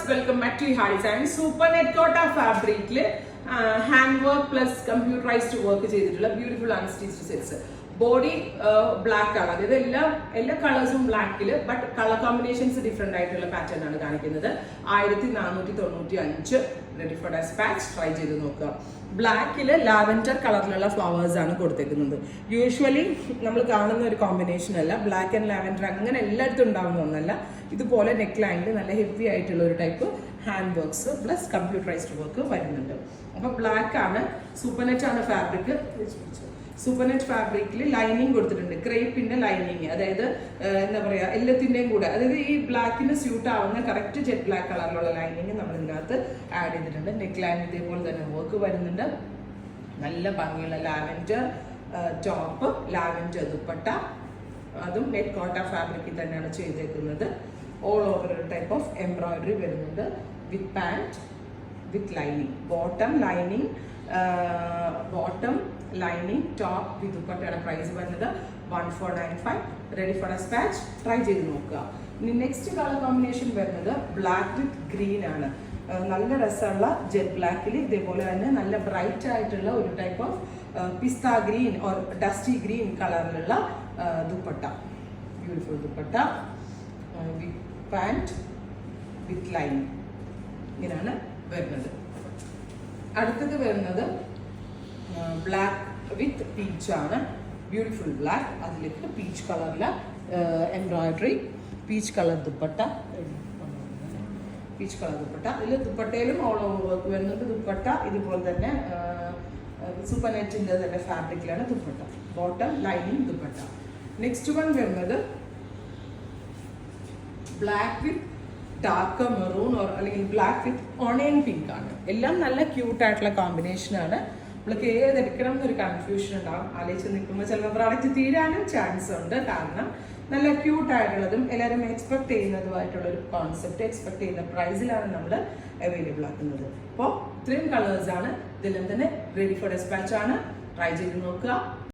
welcome back to High Science. Super Net Cotta fabric handwork plus computerized work ചെയ്തിട്ടുള്ള beautiful unstitched sets. Body black color. എല്ലാ കളേഴ്സും ബ്ലാക്കിൽ but colour combinations different ആയിട്ടുള്ള pattern ആണ് കാണിക്കുന്നത്. 1495 ready for dispatch. Try ചെയ്ത് നോക്കുക. ബ്ലാക്കിൽ ലാവൻഡർ കളറിലുള്ള ഫ്ലവേഴ്സ് ആണ് കൊടുത്തേക്കുന്നത്. യൂഷ്വലി നമ്മൾ കാണുന്ന ഒരു കോമ്പിനേഷൻ അല്ല. ബ്ലാക്ക് ആൻഡ് ലാവൻഡർ അങ്ങനെ എല്ലായിടത്തും ഉണ്ടാവുന്ന ഒന്നല്ല. ഇതുപോലെ നെക്ക് ലൈനിൽ നല്ല ഹെവി ആയിട്ടുള്ള ഒരു type hand works plus computerised work വരുന്നുണ്ട്. അപ്പോൾ ബ്ലാക്ക് ആണ്. സൂപ്പർനെറ്റ് ആണ് ഫാബ്രിക്. സൂപ്പർനെറ്റ് ഫാബ്രിക്കിൽ ലൈനിങ് കൊടുത്തിട്ടുണ്ട്. ക്രേപ്പിന്റെ ലൈനിങ്, അതായത് എന്താ പറയുക, എല്ലാത്തിൻ്റെയും കൂടെ, അതായത് ഈ ബ്ലാക്കിന് സ്യൂട്ട് ആവുന്ന കറക്റ്റ് ജെറ്റ് ബ്ലാക്ക് കളറിലുള്ള ലൈനിങ് നമ്മൾ ഇതിനകത്ത് ആഡ് ചെയ്തിട്ടുണ്ട്. നെക്ക് ലൈൻ ഇതേപോലെ തന്നെ വർക്ക് വരുന്നുണ്ട്. നല്ല ഭംഗിയുള്ള ലാവൻഡർ ടോപ്പ്, ലാവൻഡർ ദുപ്പട്ട, അതും നെറ്റ് കോട്ട ഫാബ്രിക്കിൽ തന്നെയാണ് ചെയ്തേക്കുന്നത്. ഓൾ ഓവർ ഒരു ടൈപ്പ് ഓഫ് എംബ്രോയിഡറി വരുന്നുണ്ട് with pant with lining. Bottom lining top with ദുപ്പട്ടയുടെ പ്രൈസ് വരുന്നത് 1495. Ready for dispatch. ട്രൈ ചെയ്ത് നോക്കുക. ഇനി നെക്സ്റ്റ് കളർ കോമ്പിനേഷൻ വരുന്നത് ബ്ലാക്ക് വിത്ത് ഗ്രീൻ ആണ്. നല്ല രസമുള്ള ജെറ്റ് ബ്ലാക്കിൽ ഇതേപോലെ തന്നെ നല്ല ബ്രൈറ്റ് ആയിട്ടുള്ള ഒരു type of pista green or dusty green കളറിലുള്ള dupatta. Beautiful dupatta with pant with lining. ഇങ്ങനെയാണ് വരുന്നത്. അടുത്തത് വരുന്നത് ബ്ലാക്ക് വിത്ത് പീച്ച് ആണ്. ബ്യൂട്ടിഫുൾ ബ്ലാക്ക്, അതിലേക്ക് പീച്ച് കളറിലെ എംബ്രോയിഡറി, പീച്ച് കളർ ദുപ്പട്ട. ഇതിൽ ദുപ്പട്ടയിലും ഓൾ ഓവർ വർക്ക് വരുന്നുണ്ട്. ദുപ്പട്ട ഇതുപോലെ തന്നെ സൂപ്പർ നെറ്റിൻ്റെ തന്നെ ഫാബ്രിക്കിലാണ് dupatta. Bottom lining dupatta. Next one വരുന്നത് black with dark maroon or അല്ലെങ്കിൽ ബ്ലാക്ക് വിത്ത് ഓണിയൻ പിങ്ക് ആണ്. എല്ലാം നല്ല ക്യൂട്ടായിട്ടുള്ള കോമ്പിനേഷനാണ്. നമ്മൾക്ക് ഏതെടുക്കണം എന്നൊരു കൺഫ്യൂഷൻ ഉണ്ടാകും. ആലോചിച്ച് നിൽക്കുമ്പോൾ ചിലപ്പോൾ പ്രോഡക്റ്റ് തീരാനും ചാൻസ് ഉണ്ട്. കാരണം നല്ല ക്യൂട്ടായിട്ടുള്ളതും എല്ലാവരും എക്സ്പെക്ട് ചെയ്യുന്നതുമായിട്ടുള്ള ഒരു കോൺസെപ്റ്റ്, എക്സ്പെക്ട് ചെയ്യുന്ന പ്രൈസിലാണ് നമ്മൾ അവൈലബിൾ ആക്കുന്നത്. അപ്പോൾ ഇത്രയും കളേഴ്സാണ്. ഇതെല്ലാം തന്നെ റെഡി ഫോർ ഡെസ്പാച്ച് ആണ്. ട്രൈ ചെയ്ത് നോക്കുക.